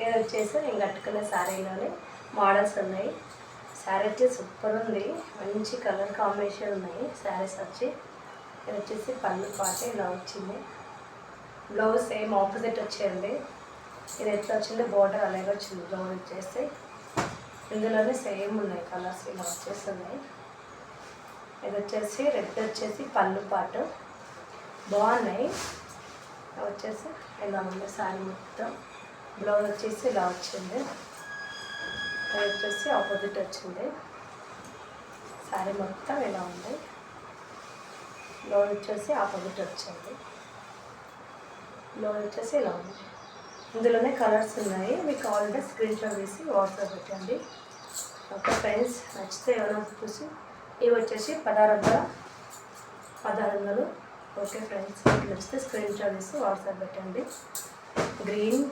ఇది వచ్చేసి నేను కట్టుకున్న శారీలోనే మోడల్స్ ఉన్నాయి. శారీ వచ్చి సూపర్ ఉంది, మంచి కలర్ కాంబినేషన్ ఉన్నాయి శారీస్ వచ్చి. ఇది వచ్చేసి పళ్ళు పాట ఇలా వచ్చింది. బ్లౌజ్ సేమ్ ఆపోజిట్ వచ్చింది. ఇది ఎట్లా వచ్చింది, బోర్డర్ అలాగే వచ్చింది. బ్లౌజ్ వచ్చేసి ఇందులోనే సేమ్ ఉన్నాయి కలర్స్ ఇలా వచ్చేస్తున్నాయి. ఇది వచ్చేసి రెడ్ వచ్చేసి పళ్ళు పాటు బాగున్నాయి. వచ్చేసి ఇలా ఉంది శారీ మొత్తం. బ్లౌజ్ వచ్చేసి ఇలా వచ్చింది. ఇది వచ్చేసి ఆపోజిట్ వచ్చింది. శారీ మొత్తం ఇలా ఉంది. బ్లౌజ్ వచ్చేసి ఆపోజిట్ వచ్చింది. బ్లౌజ్ వచ్చేసి ఇలా ఉంది. ఇందులోనే కలర్స్ ఉన్నాయి. మీకు కావాలంటే స్క్రీన్ షాట్ తీసి వాట్సాప్ పెట్టండి. ఓకే ఫ్రెండ్స్, నచ్చితే ఏమైనా చూసి ఇవి వచ్చేసి 1600. ఓకే ఫ్రెండ్స్, మీకు నచ్చితే స్క్రీన్ షాట్ తీసి వాట్సాప్ పెట్టండి. గ్రీన్